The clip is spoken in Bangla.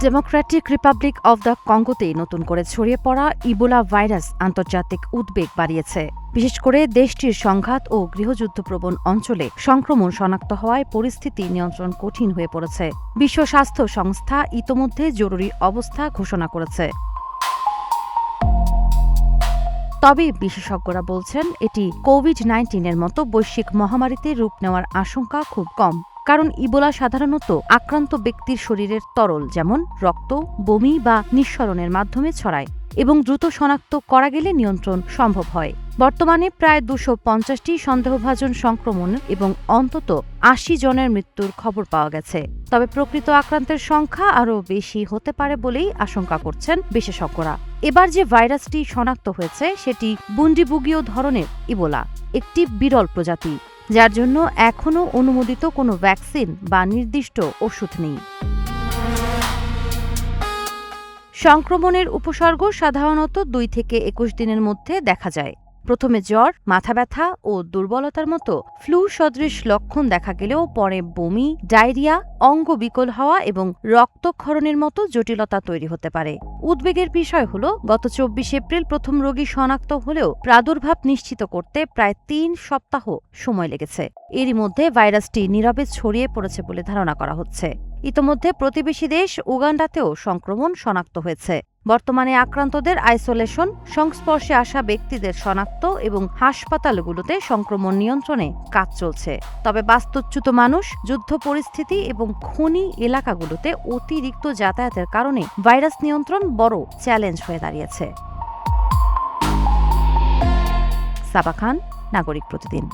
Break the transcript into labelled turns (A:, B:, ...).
A: ডেমোক্রেটিক রিপাবলিক অব দ্য কঙ্গোতে নতুন করে ছড়িয়ে পড়া ইবোলা ভাইরাস আন্তর্জাতিক উদ্বেগ বাড়িয়েছে। বিশেষ করে দেশটির সংঘাত ও গৃহযুদ্ধপ্রবণ অঞ্চলে সংক্রমণ শনাক্ত হওয়ায় পরিস্থিতি নিয়ন্ত্রণ কঠিন হয়ে পড়েছে। বিশ্ব স্বাস্থ্য সংস্থা ইতোমধ্যে জরুরি অবস্থা ঘোষণা করেছে। তবে বিশেষজ্ঞরা বলছেন এটি কোভিড-19 মতো বৈশ্বিক মহামারীতে রূপ নেওয়ার আশঙ্কা খুব কম। কারণ ইবোলা সাধারণত আক্রান্ত ব্যক্তির শরীরের তরল যেমন রক্ত, বমি বা নিঃসরণের মাধ্যমে ছড়ায় এবং দ্রুত শনাক্ত করা গেলে নিয়ন্ত্রণ সম্ভব হয়। বর্তমানে প্রায় 250টি সন্দেহভাজন সংক্রমণ এবং অন্তত 80 জনের মৃত্যুর খবর পাওয়া গেছে। তবে প্রকৃত আক্রান্তের সংখ্যা আরও বেশি হতে পারে বলেই আশঙ্কা করছেন বিশেষজ্ঞরা। এবার যে ভাইরাসটি শনাক্ত হয়েছে সেটি বুন্ডিবুগীয় ধরনের ইবোলা, একটি বিরল প্রজাতি, যার জন্য এখনও অনুমোদিত কোনো ভ্যাকসিন বা নির্দিষ্ট ওষুধ নেই। সংক্রমণের উপসর্গ সাধারণত 2 থেকে 21 দিনের মধ্যে দেখা যায়। প্রথমে জ্বর, মাথা ব্যথা ও দুর্বলতার মতো ফ্লু সদৃশ লক্ষণ দেখা গেলেও পরে বমি, ডায়রিয়া, অঙ্গ বিকল হওয়া এবং রক্তক্ষরণের মতো জটিলতা তৈরি হতে পারে। উদ্বেগের বিষয় হল গত 24 এপ্রিল প্রথম রোগী শনাক্ত হলেও প্রাদুর্ভাব নিশ্চিত করতে প্রায় 3 সপ্তাহ সময় লেগেছে। এরই মধ্যে ভাইরাসটি নীরবে ছড়িয়ে পড়েছে বলে ধারণা করা হচ্ছে। ইতোমধ্যে প্রতিবেশী দেশ উগান্ডাতেও সংক্রমণ শনাক্ত হয়েছে। বর্তমানে আক্রান্তদের আইসোলেশন, সংস্পর্শে আসা ব্যক্তিদের শনাক্ত এবং হাসপাতালগুলোতে সংক্রমণ নিয়ন্ত্রণে কাজ চলছে। তবে বাস্তুচ্যুত মানুষ, যুদ্ধ পরিস্থিতি এবং খনি এলাকাগুলোতে অতিরিক্ত যাতায়াতের কারণে ভাইরাস নিয়ন্ত্রণ বড় চ্যালেঞ্জ হয়ে দাঁড়িয়েছে। সাবা খান, নাগরিক প্রতিদিন।